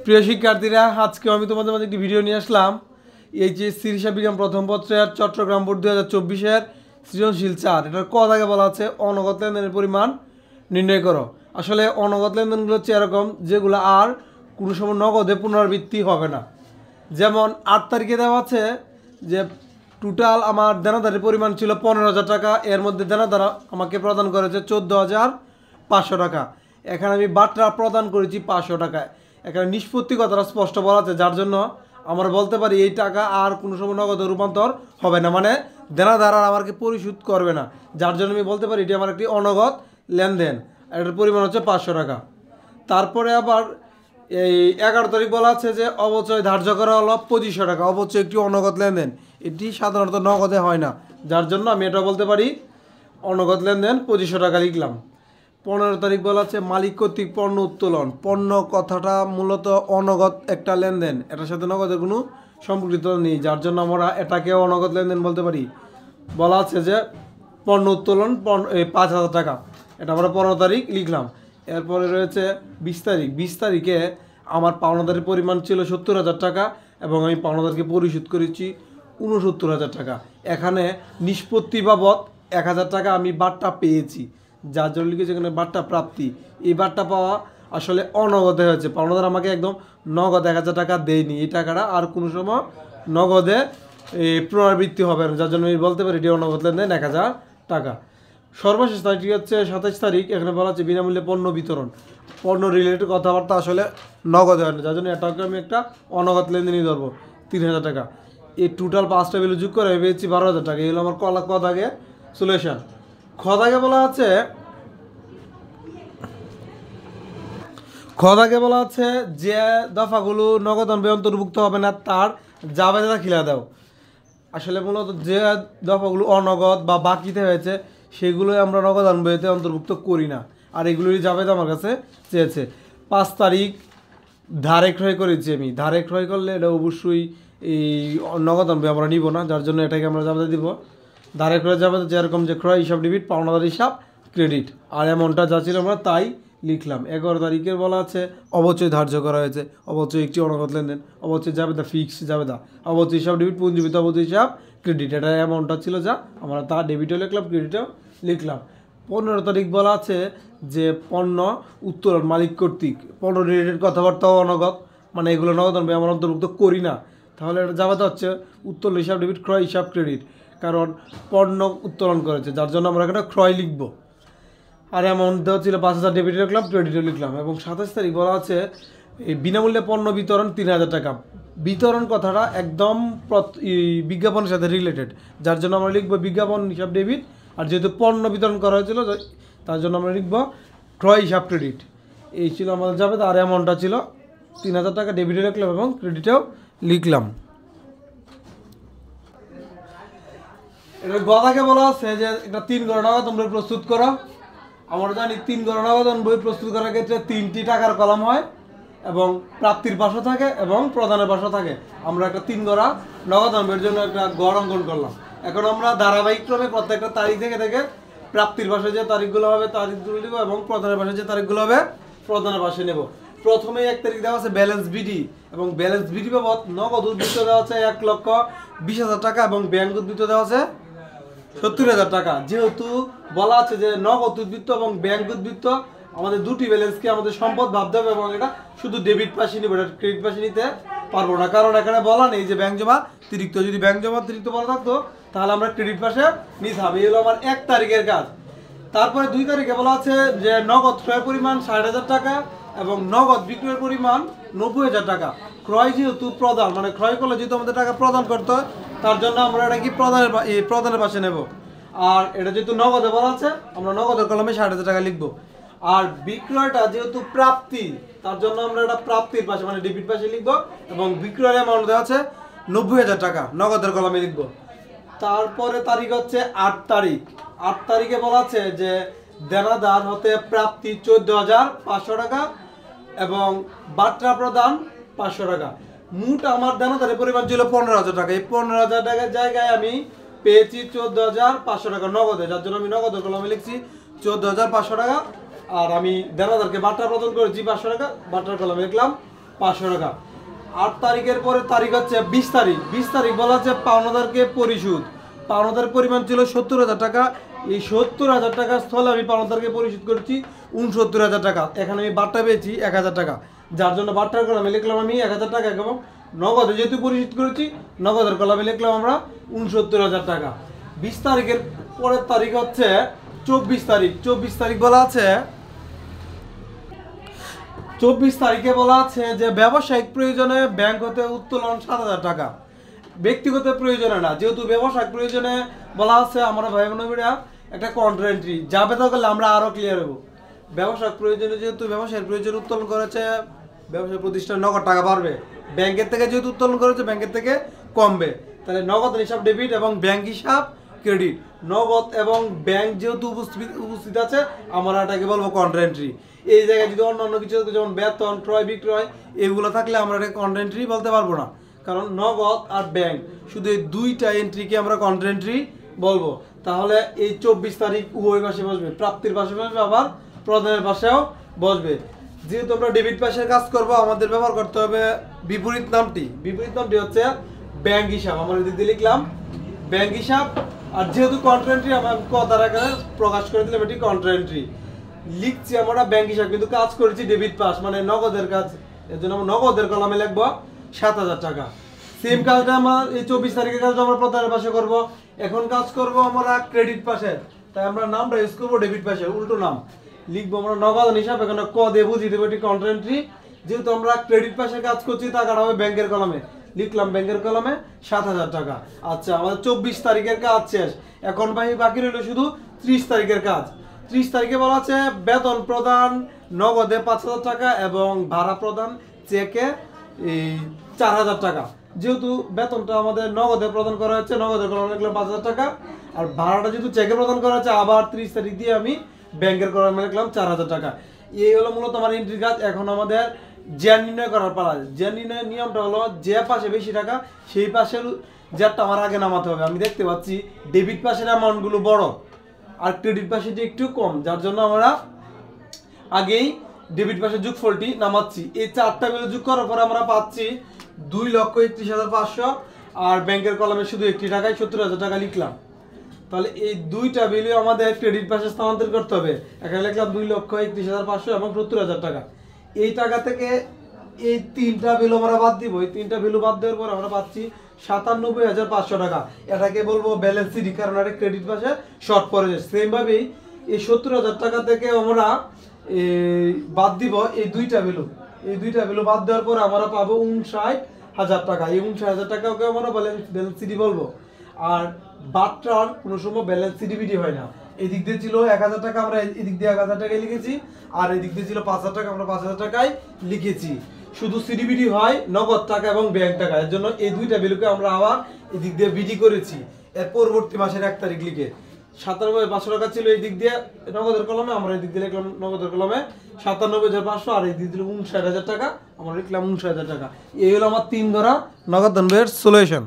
প্রিয় শিক্ষার্থীরা, আজকে আমি তোমাদের মাঝে একটি ভিডিও নিয়ে আসলাম। এইচএসসি হিসাব বিজ্ঞান প্রথম পত্রের চট্টগ্রাম বোর্ড 2024-এর সৃজনশীল 4। এটার ক দাগে বলা আছে অনগত লেনদেনের পরিমাণ নির্ণয় করো। আসলে অনগত লেনদেনগুলো হচ্ছে এরকম যেগুলো আর কোনো সময় নগদে পুনরাবৃত্তি হবে না। যেমন 8 তারিখে দেওয়া আছে যে টোটাল আমার দেনাদারের পরিমাণ ছিল 15,000 টাকা, এর মধ্যে দেনাদার আমাকে প্রদান করেছে 14,500 টাকা। এখানে আমি বাট্রা প্রদান করেছি 500 টাকায়। এখানে নিষ্পত্তি কথাটা স্পষ্ট বলা আছে, যার জন্য আমরা বলতে পারি এই টাকা আর কোনো সময় নগদে রূপান্তর হবে না, মানে দেনাদার আর আমাকে পরিশোধ করবে না। যার জন্য আমি বলতে পারি এটি আমার একটি অনগদ লেনদেন। এটার পরিমাণ হচ্ছে 500 টাকা। তারপরে আবার এই 11 তারিখ বলা আছে যে অবচয় ধার্য করা হলো 2500 টাকা। অবচয় একটি অনগদ লেনদেন, এটি সাধারণত নগদে হয় না, যার জন্য আমি এটা বলতে পারি অনগদ লেনদেন 2500 টাকা লিখলাম। 15 তারিখ বলা আছে মালিক কর্তৃক পণ্য উত্তোলন। পণ্য কথাটা মূলত অনগদ একটা লেনদেন, এটার সাথে নগদের কোনো সম্পৃক্ত নেই, যার জন্য আমরা এটাকেও অনগদ লেনদেন বলতে পারি। বলা আছে যে পণ্য উত্তোলন 5,000 টাকা, এটা আমরা 15 তারিখ লিখলাম। এরপরে রয়েছে 20 তারিখ। 20 তারিখে আমার পাওনাদারের পরিমাণ ছিল 70,000 টাকা এবং আমি পাওনাদারকে পরিশোধ করেছি 69,000 টাকা। এখানে নিষ্পত্তি বাবদ 1,000 টাকা আমি বাট্টা পেয়েছি, যার জন্য লিখেছি এখানে বাট্টা প্রাপ্তি। এই বাট্টা পাওয়া আসলে অনগদে হয়েছে, পাওনাদার আমাকে একদম নগদ 1,000 টাকা দেয়নি। এই টাকাটা আর কোনো সময় নগদে পুনরাবৃত্তি হবে না, যার জন্য আমি বলতে পারি এটি অনগদ লেনদেন 1,000 টাকা। সর্বশেষ তারিখটি হচ্ছে 27 তারিখ। এখানে বলা হচ্ছে বিনামূল্যে পণ্য বিতরণ। পণ্য রিলেটেড কথাবার্তা আসলে নগদে হয় না, যার জন্য এটাকে আমি একটা অনগদ লেনদেনই ধরবো 3,000 টাকা। এই টোটাল 5টা ভ্যালু যোগ করে পেয়েছি 12,000 টাকা। এই হলো আমার ক দাগে সলিউশন। খ দাগে বলা আছে যে দফাগুলো নগদ ব্যয় অন্তর্ভুক্ত হবে না তার জাবেদা খিলা দাও। আসলে মূলত যে দফাগুলো অনগদ বা বাকিতে হয়েছে সেগুলোই আমরা নগদ ব্যয়তে অন্তর্ভুক্ত করি না, আর এগুলোরই জাবেদা আমার কাছে চেয়েছে। 5 তারিখ ধারে ক্রয় করেছি আমি। ধারে ক্রয় করলে এটা অবশ্যই এই নগদ ব্যয় আমরা নিব না, যার জন্য এটাকে আমরা জাবেদা দিব। ধারে ক্রয় জাবেদা যেরকম যে ক্রয় হিসাব ডেবিট, পাওনাদার হিসাব ক্রেডিট, আর অ্যামাউন্টটা যা ছিল আমরা তাই লিখলাম। 11 তারিখের বলা আছে অবচয় ধার্য করা হয়েছে। অবচয় একটি অনগদ লেনদেন। অবচয় জাবেদা ফিক্স জাবেদা। অবচয় হিসাব ডেবিট, পুঞ্জীবিত অবচয় হিসাব ক্রেডিট, এটা অ্যামাউন্টটা ছিল যা আমরা তা ডেবিটও লিখলাম ক্রেডিটও লিখলাম। 15 তারিখ বলা আছে যে পণ্য উত্তোলন মালিক কর্তৃক। পণ্য রিলেটেড কথাবার্তাও অনগদ, মানে এগুলো নগদ আমরা অন্তর্ভুক্ত করি না। তাহলে এটা জাবেদা হচ্ছে উত্তোলন হিসাব ডেবিট, ক্রয় হিসাব ক্রেডিট, কারণ পণ্য উত্তোলন করেছে, যার জন্য আমরা এখানে ক্রয় লিখব। আর অ্যামাউন্ট দেওয়া ছিল 5,000, ডেবিটে লিখলাম ক্রেডিটে লিখলাম। এবং 27 তারিখ বলা আছে এই বিনামূল্যে পণ্য বিতরণ 3,000 টাকা। বিতরণ কথাটা একদম বিজ্ঞাপনের সাথে রিলেটেড, যার জন্য আমরা লিখবো বিজ্ঞাপন হিসাব ডেবিট। আর যেহেতু পণ্য বিতরণ করা হয়েছিল তার জন্য আমরা লিখবো ক্রয় হিসাব ক্রেডিট। এই ছিল আমাদের যাবে। আর অ্যামাউন্টটা ছিল 3,000 টাকা, ডেবিটে লিখলাম এবং ক্রেডিটেও লিখলাম। এটা গদাকে বলা আছে যে একটা 3 গণনাগতন বই প্রস্তুত করো। আমরা জানি 3 গণনাগতন বই প্রস্তুত করার ক্ষেত্রে 3টি টাকার কলাম হয় এবং প্রাপ্তির পাশও থাকে এবং প্রদানের পাশও থাকে। আমরা একটা 3 গড়া নগদান বইয়ের জন্য একটা গড় অঙ্কন করলাম। এখন আমরা ধারাবাহিক ক্রমে প্রত্যেকটা তারিখ থেকে প্রাপ্তির পাশে যে তারিখগুলো হবে তারিখগুলো নেব এবং প্রদানের পাশে যে তারিখগুলো হবে প্রদানের পাশে নেব। প্রথমে 1 তারিখ দেওয়া আছে ব্যালেন্স বিডি, এবং ব্যালেন্স বিডি বাবদ নগদ উদ্বৃত্ত দেওয়া আছে 1,20,000 টাকা এবং ব্যাংক উদ্বৃত্ত দেওয়া আছে 70,000 টাকা। যেহেতু বলা আছে যে নগদ উদ্বৃত্ত এবং ব্যাংক উদ্বৃত্ত আমাদের দুটি ব্যালেন্সকে আমাদের সম্পদ ভাবতে হবে এবং এটা শুধু ডেবিট পাশে নিব, এটা ক্রেডিট পাশে নিতে পারবো না, কারণ এখানে বলা নেই যে ব্যাংক জমা অতিরিক্ত। যদি ব্যাংক জমা অতিরিক্ত বলা থাকতো তাহলে আমরা ক্রেডিট পাশে নিতে হবে। এই হলো আমার 1 তারিখের কাজ। তারপরে 2 তারিখে বলা আছে যে নগদ ক্রয়ের পরিমাণ 60,000 টাকা এবং নগদ বিক্রয়ের পরিমাণ 90,000 টাকা। ক্রয় যেহেতু প্রদান, মানে ক্রয় করলে যেহেতু আমাদের টাকা প্রদান করতে হয়, তার জন্য আমরা এটা কি প্রদানের পাশে নেব। আর এটা যেহেতু নগদে বলা আছে আমরা নগদের কলমে 60,000 টাকা লিখবো। আর বিক্রয়টা যেহেতু প্রাপ্তি, তার জন্য আমরা এটা প্রাপ্তির পাশে মানে ডেবিট পাশে লিখবো এবং বিক্রয়ের অ্যামাউন্ট দেওয়া আছে 90,000 টাকা, নগদের কলমে লিখবো। তারপরে তারিখ হচ্ছে 8 তারিখ। 8 তারিখে বলা আছে যে দেনাদার হতে প্রাপ্তি 14,500 টাকা এবং বাট্রা প্রদান 500 টাকা। মোট আমার দেনাদারের পরিমাণ ছিল 15,000 টাকা। এই 15,000 টাকার জায়গায় আমি পেয়েছি 14,500 টাকা নগদে, যার জন্য আমি নগদের কলমে লিখছি 14,500 টাকা। আর আমি দেনাদারকে বাট্রা প্রদান করেছি 500 টাকা, বাট্রার কলমে লিখলাম 500 টাকা। 8 তারিখের পরে তারিখ হচ্ছে 20 তারিখ। 20 তারিখ বলা হচ্ছে পাওনাদারকে পরিশোধ। পাওনাদার পরিমাণ ছিল 70,000 টাকা। এই 70,000 টাকার স্থলে আমি পাওনাদারকে পরিশোধ করছি 69,000 টাকা। এখানে আমি বাট্টা পেয়েছি 1,000 টাকা, যার জন্য বাট্টার কলামে লিখলাম আমি 1,000 টাকা, এবং নগদে যেহেতু পরিশোধ করেছি নগদের কলামে লিখলাম আমরা 69,000 টাকা। 20 তারিখের পরের তারিখ হচ্ছে 24 তারিখ। 24 তারিখ বলা আছে, 24 তারিখে বলা আছে যে ব্যবসায়িক প্রয়োজনে ব্যাংক হতে উত্তোলন 7,000 টাকা, ব্যক্তিগত প্রয়োজনে না। যেহেতু ব্যবসায়িক প্রয়োজনে বলা আছে, আমরা ভাই বোনেরা একটা কন্ট্রা এন্ট্রি যাবে তো করলে আমরা আরও ক্লিয়ার হবো। ব্যবসায়িক প্রয়োজনে যেহেতু ব্যবসায়ের প্রয়োজনে উত্তোলন করেছে, ব্যবসায় প্রতিষ্ঠান নগদ টাকা বাড়বে। ব্যাংকের থেকে যেহেতু উত্তোলন করেছে ব্যাংকের থেকে কমবে, তাহলে নগদ হিসাব ডেবিট এবং ব্যাংক হিসাব ক্রেডিট। নগদ এবং ব্যাংক যেহেতু উপস্থিত আছে, আমরা এটাকে বলবো কন্ট্রা এন্ট্রি। এই জায়গায় যদি অন্য কিছু যেমন বেতন, ক্রয় বিক্রয় এগুলো থাকলে আমরা এটাকে কন্ট্রা এন্ট্রি বলতে পারবো না, কারণ নগদ আর ব্যাংক শুধু এই দুইটা এন্ট্রিকে আমরা কন্ট্রা এন্ট্রি বলবো। তাহলে এই 24 তারিখ উভয় পাশে বসবে, প্রাপ্তির পাশে বসবে, আবার প্রদানের পাশেও বসবে। যেহেতু আমরা ডেবিট পাশের কাজ করব, আমাদের ব্যবহার করতে হবে বিপরীত নামটি। বিপরীত নামটি হচ্ছে ব্যাংক হিসাব। আমরা এদিক দিয়ে লিখলাম ব্যাংক হিসাব। আর যেহেতু কন্ট্রা এন্ট্রি আমার কথার আকারে প্রকাশ করে দিলাম এটি কন্ট্রা এন্ট্রি। লিখছি আমরা ব্যাংক হিসাব, কিন্তু কাজ করেছি ডেবিট পাস মানে নগদের কাজ। এর জন্য আমরা নগদের কলামে লিখবো 7,000 টাকা। সেম কাজটা আমরা এই 24 তারিখের কাজটা আমরা প্রদানের পাশে করব। এখন কাজ করব আমরা ক্রেডিট পাশে, তাই আমরা নামটা ইউজ করবো ডেবিট পাশে, উল্টো নাম লিখবো আমরা নগদ হিসাব। এখানে ক দিয়ে বুঝিয়ে দেবো এটি কন্ট্রা এন্ট্রি। যেহেতু আমরা ক্রেডিট পাশে কাজ করছি, টাকাটা হবে ব্যাংকের কলামে, লিখলাম ব্যাংকের কলামে 7,000 টাকা। আচ্ছা, আমাদের 24 তারিখের কাজ শেষ। এখন বাকি রইল শুধু 30 তারিখের কাজ। 30 তারিখে বলা আছে বেতন প্রদান নগদে 5,000 টাকা এবং ভাড়া প্রদান চেকে 4,000 টাকা। যেহেতু বেতনটা আমাদের নগদে প্রদান করা হচ্ছে, নগদের কলামে লিখলাম 5,000 টাকা। আর ভাড়াটা যেহেতু চেকে প্রদান করা হচ্ছে, আবার 30 তারিখ দিয়ে আমি ব্যাংকের কলামে লিখলাম 4,000 টাকা। এই হলো মূলত আমার এন্ট্রি কাজ। এখন আমাদের জেয়ার নির্ণয় করার পালা। জেয়ার নির্ণয়ের নিয়মটা হলো যে পাশে বেশি টাকা সেই পাশের জেয়ারটা আমার আগে নামাতে হবে। আমি দেখতে পাচ্ছি ডেবিট পাশের অ্যামাউন্টগুলো বড় আর ক্রেডিট পাশে যে একটু কম, যার জন্য আমরা আগেই ডেবিট পাশের যোগফলটি নামাচ্ছি। এই চারটা মিলে যোগ করার পরে আমরা পাচ্ছি 2,31,500। আর ব্যাংকের কলামে শুধু একটি টাকায় 70,000 টাকা লিখলাম। তাহলে এই দুইটা বিল আমাদের ক্রেডিট পাশে স্থানান্তর করতে হবে। এখানে লিখলাম 2,31,500 এবং 70,000 টাকা। এই টাকা থেকে এই তিনটা বিল আমরা বাদ দিব। এই তিনটা বিল বাদ দেওয়ার পর আমরা পাচ্ছি 97,500 টাকা। এটাকে বলবো ব্যালেন্স সিডি, কারণ এটা ক্রেডিট পাশে শর্ট পড়েছে। সেমভাবেই এই 70,000 টাকা থেকে আমরা বাদ দিব এই দুইটা বিল। এই দুইটা বিল বাদ দেওয়ার পর আমরা পাবো 59,000 টাকা। এই 59,000 টাকাকে আমরা ব্যালেন্স সিডি বলবো। আর বাট্টার কোনো সময় ব্যালেন্স সিডিবিডি হয় না। এদিক দিয়ে ছিল 1,000 টাকা, আমরা এদিক দিয়ে 1,000 টাকায় লিখেছি। আর এদিক দিয়ে ছিল 5,000 টাকা, আমরা 5,000 টাকায় লিখেছি। শুধু সিডিবিডি হয় নগদ টাকা এবং ব্যাংক টাকা। এর জন্য এই দুইটা বিলকে আমরা আবার এদিক দিয়ে বিডি করেছি এর পরবর্তী মাসের 1 তারিখ লিখে। 97,500 টাকা ছিল এই দিক দিয়ে নগদের কলমে, আমরা এই দিক দিয়ে লিখলাম নগদের কলমে 97,500। আর এই দিক দিয়ে 59,000 টাকা, আমরা লিখলাম 59,000 টাকা। এই হলো আমার 3 ধরা নগদ ধনবের সলিউশন।